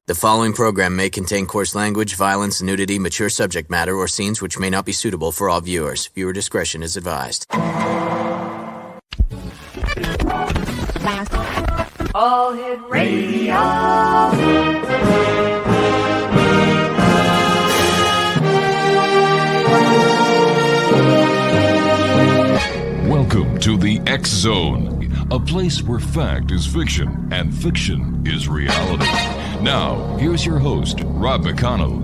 The following program may contain coarse language, violence, nudity, mature subject matter, or scenes which may not be suitable for all viewers. Viewer discretion is advised. All Hit Radio. Welcome to the X Zone, a place where fact is fiction and fiction is reality. Now, here's your host, Rob McConnell.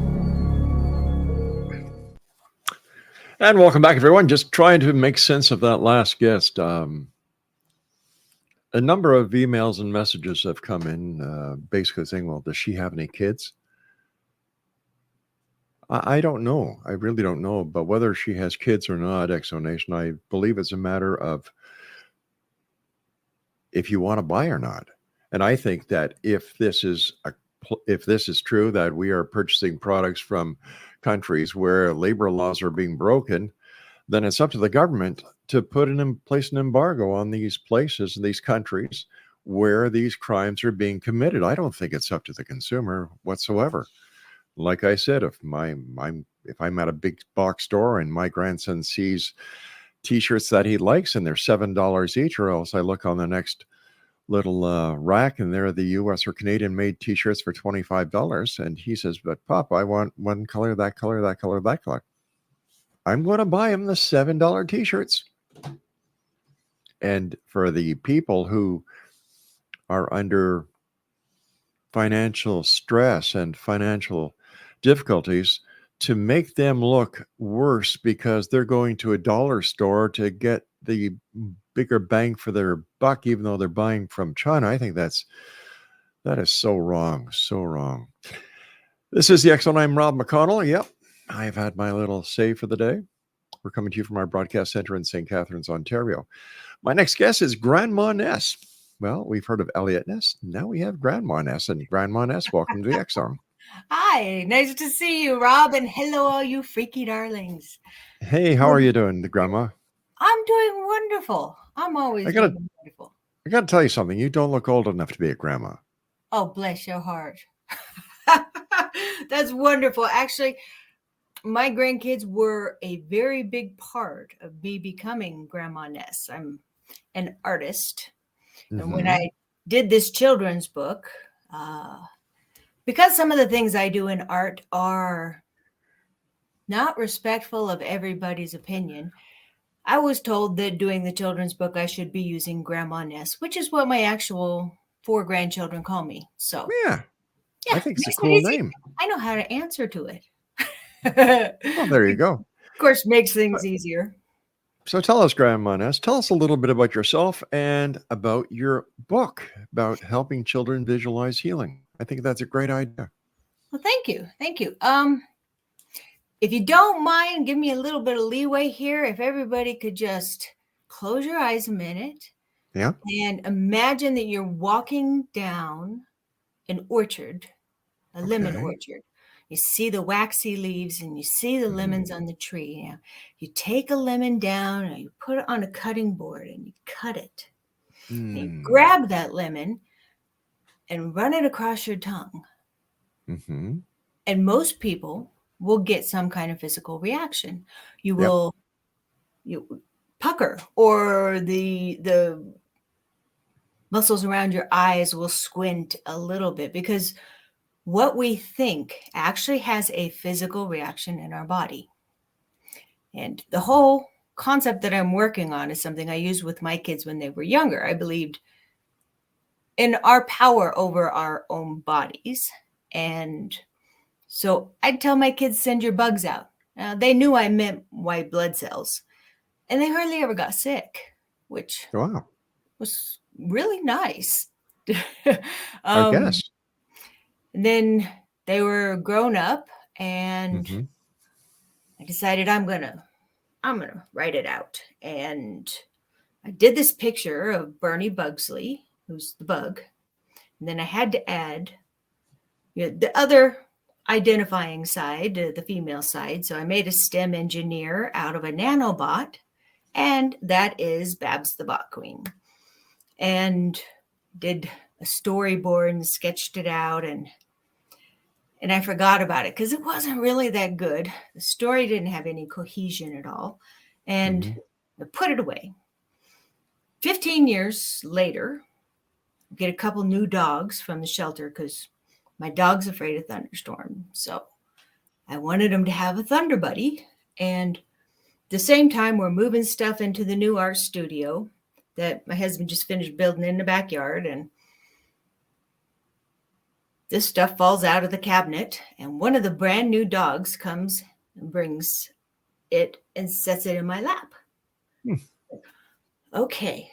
And welcome back, everyone. Just trying to make sense of that last guest. A number of emails and messages have come in basically saying, well, does she have any kids? I don't know. I really don't know. But whether she has kids or not, Exonation, I believe it's a matter of if you want to buy or not. And I think that if this is true, that we are purchasing products from countries where labor laws are being broken, then it's up to the government to put in place an embargo on these places, these countries where these crimes are being committed. I don't think it's up to the consumer whatsoever. Like I said, if I'm at a big box store and my grandson sees T-shirts that he likes and they're $7 each, or else I look on the next little rack and there are the U.S. or Canadian made T-shirts for $25, and he says, "But Pop, I want one color, that color, that color, that color." I'm going to buy him the $7 T-shirts. And for the people who are under financial stress and financial difficulties, to make them look worse because they're going to a dollar store to get the bigger bang for their buck, even though they're buying from China, I think that is so wrong, so wrong. This is the X-Zone. I'm Rob McConnell. Yep, I've had my little say for the day. We're coming to you from our broadcast center in St. Catharines, Ontario. My next guest is Grandma Ness. Well, we've heard of Elliot Ness. Now we have Grandma Ness. And Grandma Ness, welcome to the X-Zone. Hi, nice to see you, Rob, and hello, all you freaky darlings. Hey, how are you doing, Grandma? I'm doing wonderful. I'm always doing wonderful. I got to tell you something. You don't look old enough to be a grandma. Oh, bless your heart. That's wonderful. Actually, my grandkids were a very big part of me becoming Grandma Ness. I'm an artist. Mm-hmm. And when I did this children's book, because some of the things I do in art are not respectful of everybody's opinion, I was told that doing the children's book, I should be using Grandma Ness, which is what my actual 4 grandchildren call me. So yeah, I think it's a cool name. I know how to answer to it. Well, there you go. Of course, makes things easier. So tell us, Grandma Ness, tell us a little bit about yourself and about your book about helping children visualize healing. I think that's a great idea. Well, thank you. Thank you. If you don't mind, give me a little bit of leeway here. If everybody could just close your eyes a minute. Yeah. And imagine that you're walking down an orchard, a lemon orchard. You see the waxy leaves and you see the lemons on the tree. Now, you take a lemon down and you put it on a cutting board and you cut it. And you grab that lemon and run it across your tongue. Mm-hmm. And most people will get some kind of physical reaction. You will you pucker, or the muscles around your eyes will squint a little bit, because what we think actually has a physical reaction in our body. And the whole concept that I'm working on is something I used with my kids when they were younger. I believed in our power over our own bodies. And so I'd tell my kids, send your bugs out. Now, they knew I meant white blood cells. And they hardly ever got sick, which was really nice. I guess. And then they were grown up, and I decided I'm gonna write it out. And I did this picture of Bernie Bugsley, who's the bug. And then I had to add the other identifying side, the female side. So I made a STEM engineer out of a nanobot, and that is Babs the Bot Queen. And did a storyboard and sketched it out. And and I forgot about it because it wasn't really that good. The story didn't have any cohesion at all, and I put it away. 15 years later, I get a couple new dogs from the shelter because my dog's afraid of thunderstorms. So I wanted him to have a thunder buddy. And the same time, we're moving stuff into the new art studio that my husband just finished building in the backyard. And this stuff falls out of the cabinet. And one of the brand new dogs comes and brings it and sets it in my lap. Okay.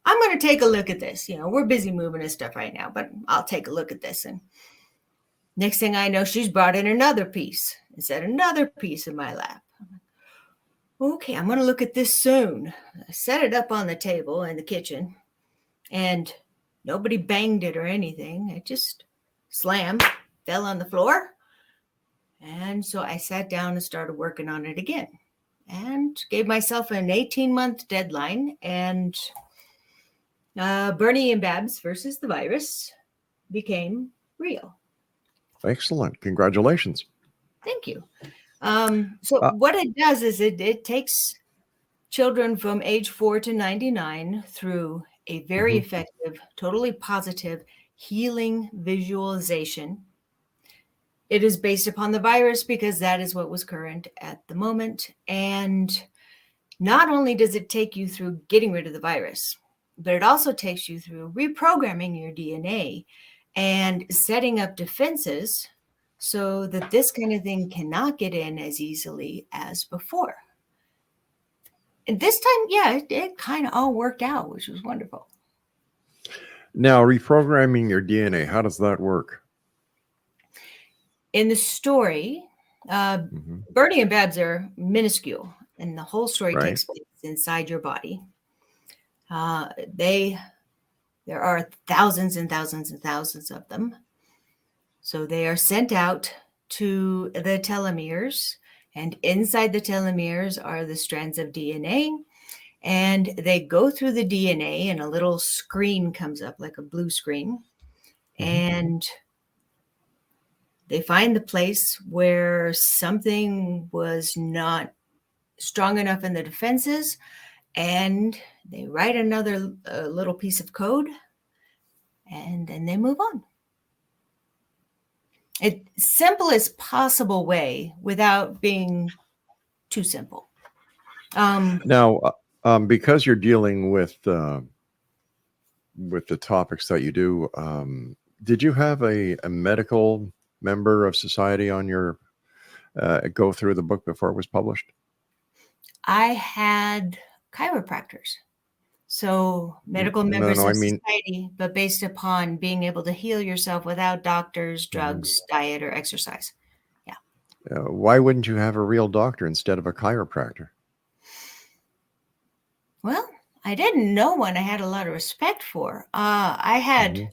I'm going to take a look at this. We're busy moving and stuff right now, but I'll take a look at this. And next thing I know, she's brought in another piece and set another piece in my lap. Okay, I'm going to look at this soon. I set it up on the table in the kitchen, and nobody banged it or anything. It just slammed, fell on the floor. And so I sat down and started working on it again and gave myself an 18-month deadline. And Bernie and Babs versus the virus became real. Excellent. Congratulations. Thank you. What it does is it takes children from age 4 to 99 through a very effective, totally positive healing visualization. It is based upon the virus because that is what was current at the moment. And not only does it take you through getting rid of the virus, but it also takes you through reprogramming your DNA and setting up defenses so that this kind of thing cannot get in as easily as before. And this time, it kind of all worked out, which was wonderful. Now, reprogramming your DNA, how does that work? In the story, Bernie and Babs are minuscule, and the whole story takes place inside your body. There are thousands and thousands and thousands of them. So they are sent out to the telomeres, and inside the telomeres are the strands of DNA, and they go through the DNA, and a little screen comes up, like a blue screen, and they find the place where something was not strong enough in the defenses, and they write another little piece of code, and then they move on. It's simplest possible way without being too simple. Now, because you're dealing with the topics that you do, did you have a medical member of society on your go through the book before it was published? I had chiropractors. So medical members of society, but based upon being able to heal yourself without doctors, drugs, diet, or exercise. Yeah. Why wouldn't you have a real doctor instead of a chiropractor? Well, I didn't know one I had a lot of respect for. I had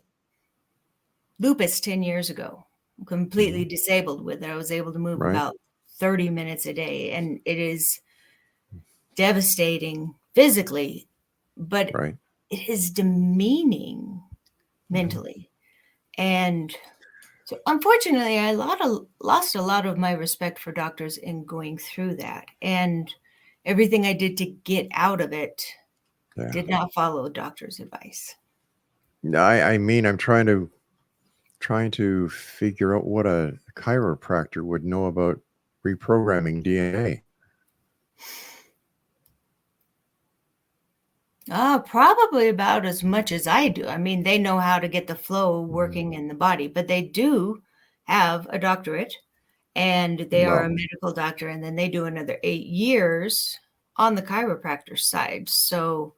lupus 10 years ago, completely disabled with it. I was able to move about 30 minutes a day, and it is devastating physically, but it is demeaning mentally. And so unfortunately, I lost a lot of my respect for doctors in going through that. And everything I did to get out of it did not follow doctor's advice. I mean, I'm trying to figure out what a chiropractor would know about reprogramming DNA. Probably about as much as I do. I mean, they know how to get the flow working in the body, but they do have a doctorate, and they are a medical doctor, and then they do another 8 years on the chiropractor side. So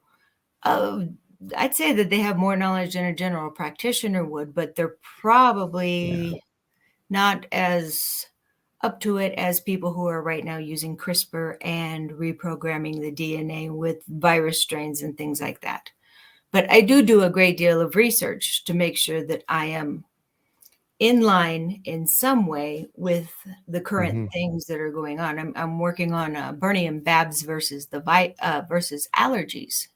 I'd say that they have more knowledge than a general practitioner would, but they're probably not as up to it as people who are right now using CRISPR and reprogramming the DNA with virus strains and things like that. But I do a great deal of research to make sure that I am in line in some way with the current things that are going on. I'm working on Bernie and Babs versus versus allergies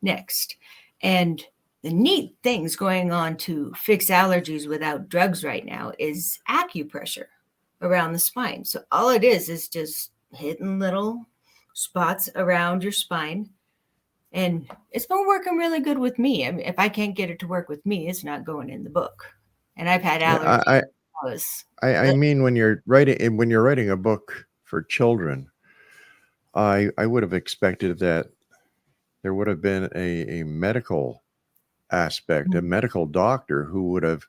next. And the neat things going on to fix allergies without drugs right now is acupressure around the spine. So all it is just hitting little spots around your spine. And it's been working really good with me. I mean, if I can't get it to work with me, it's not going in the book. And I've had Yeah, allergies. I mean, when you're writing a book for children, I would have expected that there would have been a medical aspect, a medical doctor who would have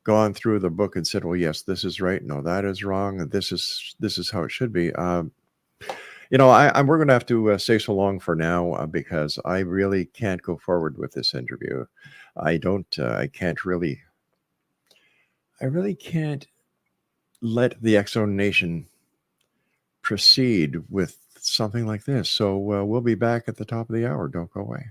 gone through the book and said, well, yes, this is right. No, that is wrong. And this is how it should be. We're going to have to say so long for now because I really can't go forward with this interview. I really can't let the Exxon Nation proceed with something like this. So we'll be back at the top of the hour. Don't go away.